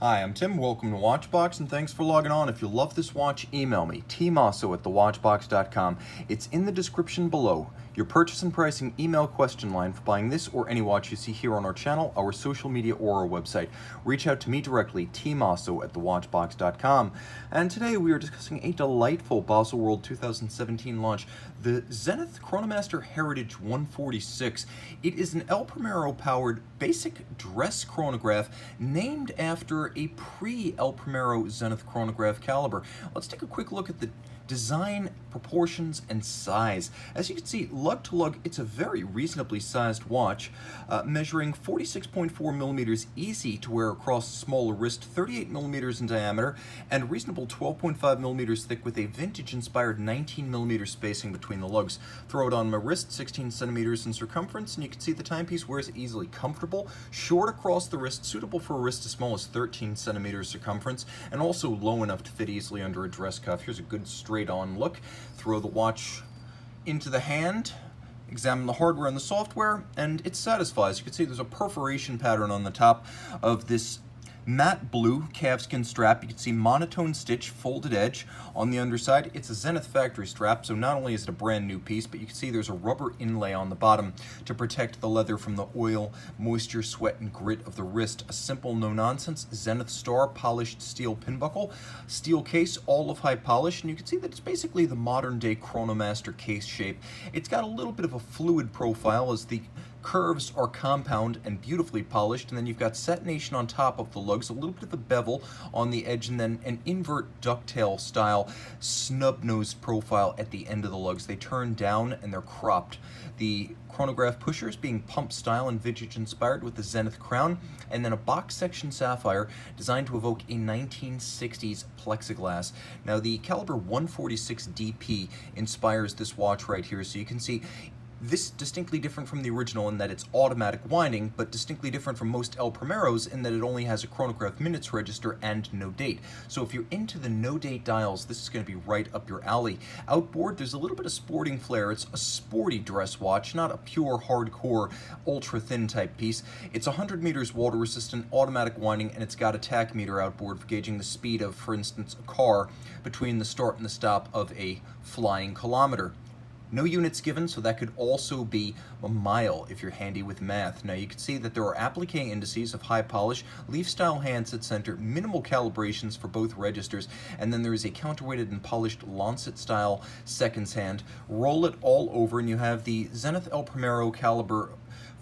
Hi, I'm Tim. Welcome to Watchbox, and thanks for logging on. If you love this watch, email me, tmosso@thewatchbox.com. It's in the description below. Your purchase and pricing email question line for buying this or any watch you see here on our channel, our social media, or our website. Reach out to me directly, tmosso@thewatchbox.com. And today we are discussing a delightful Baselworld 2017 launch, the Zenith Chronomaster Heritage 146. It is an El Primero-powered basic dress chronograph named after a pre-El Primero Zenith chronograph caliber. Let's take a quick look at the design, proportions, and size. As you can see, lug-to-lug, it's a very reasonably sized watch, measuring 46.4 millimeters, easy to wear across a smaller wrist, 38 millimeters in diameter, and reasonable 12.5 millimeters thick with a vintage-inspired 19 millimeter spacing between the lugs. Throw it on my wrist, 16 centimeters in circumference, and you can see the timepiece wears easily comfortable, short across the wrist, suitable for a wrist as small as 13 centimeters circumference, and also low enough to fit easily under a dress cuff. Here's a good straight on look. Throw the watch into the hand, examine the hardware and the software, and it satisfies. You can see there's a perforation pattern on the top of this matte blue calfskin strap. You can see monotone stitch, folded edge on the underside. It's a Zenith factory strap, so not only is it a brand new piece, but you can see there's a rubber inlay on the bottom to protect the leather from the oil, moisture, sweat, and grit of the wrist. A simple, no-nonsense Zenith star polished steel pin buckle, steel case, all of high polish, and you can see that it's basically the modern-day Chronomaster case shape. It's got a little bit of a fluid profile as the curves are compound and beautifully polished, and then you've got satination on top of the lugs, a little bit of a bevel on the edge, and then an invert ducktail style snub-nosed profile at the end of the lugs. They turn down and they're cropped. The chronograph pushers being pump style and vintage inspired with the Zenith crown, and then a box section sapphire designed to evoke a 1960s plexiglass. Now the caliber 146 DP inspires this watch right here, so you can see this distinctly different from the original in that it's automatic winding, but distinctly different from most El Primeros in that it only has a chronograph minutes register and no date. So if you're into the no date dials, this is going to be right up your alley. Outboard, there's a little bit of sporting flair. It's a sporty dress watch, not a pure hardcore ultra thin type piece. It's 100 meters water resistant, automatic winding, and it's got a tachymeter outboard for gauging the speed of, for instance, a car between the start and the stop of a flying kilometer. No units given, so that could also be a mile if you're handy with math. Now you can see that there are applique indices of high polish, leaf-style handset center, minimal calibrations for both registers, and then there is a counterweighted and polished lancet-style seconds hand. Roll it all over, and you have the Zenith El Primero caliber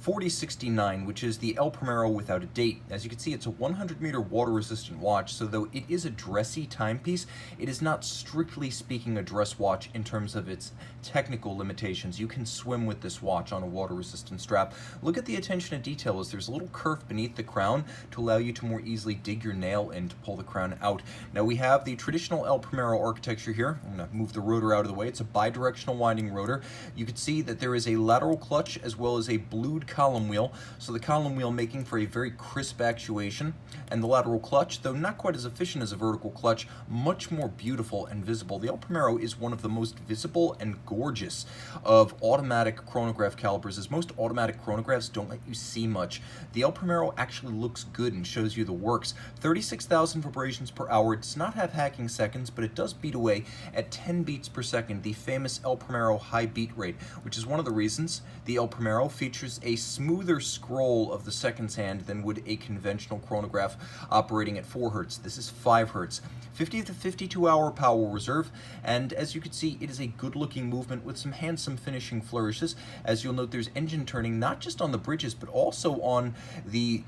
4069, which is the El Primero without a date. As you can see, it's a 100-meter water-resistant watch, so though it is a dressy timepiece, it is not strictly speaking a dress watch in terms of its technical limitations. You can swim with this watch on a water-resistant strap. Look at the attention to detail as there's a little kerf beneath the crown to allow you to more easily dig your nail in to pull the crown out. Now we have the traditional El Primero architecture here. I'm going to move the rotor out of the way. It's a bidirectional winding rotor. You can see that there is a lateral clutch as well as a blued column wheel, so the column wheel making for a very crisp actuation, and the lateral clutch, though not quite as efficient as a vertical clutch, much more beautiful and visible. The El Primero is one of the most visible and gorgeous of automatic chronograph calibers, as most automatic chronographs don't let you see much. The El Primero actually looks good and shows you the works. 36,000 vibrations per hour. It does not have hacking seconds, but it does beat away at 10 beats per second, the famous El Primero high beat rate, which is one of the reasons the El Primero features a smoother scroll of the seconds hand than would a conventional chronograph operating at 4 Hz. This is 5 Hz. 50 to 52 hour power reserve, and as you can see, it is a good looking movement with some handsome finishing flourishes. As you'll note, there's engine turning not just on the bridges but also on the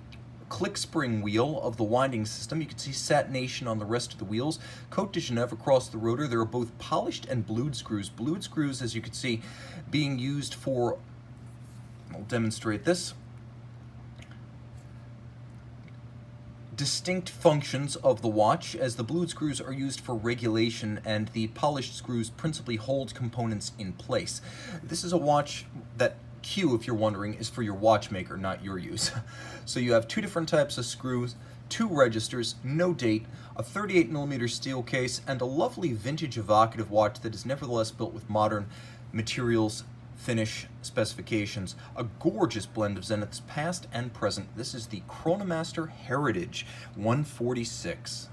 click spring wheel of the winding system. You can see satination on the rest of the wheels. Cote de Genève across the rotor. There are both polished and blued screws. Blued screws, as you can see, being used for, I'll demonstrate this, distinct functions of the watch, as the blued screws are used for regulation and the polished screws principally hold components in place. This is a watch that Q, if you're wondering, is for your watchmaker, not your use. So you have two different types of screws, 2 registers, no date, a 38mm steel case, and a lovely vintage evocative watch that is nevertheless built with modern materials, finish, specifications, a gorgeous blend of Zenith's past and present. This is the Chronomaster Heritage 146.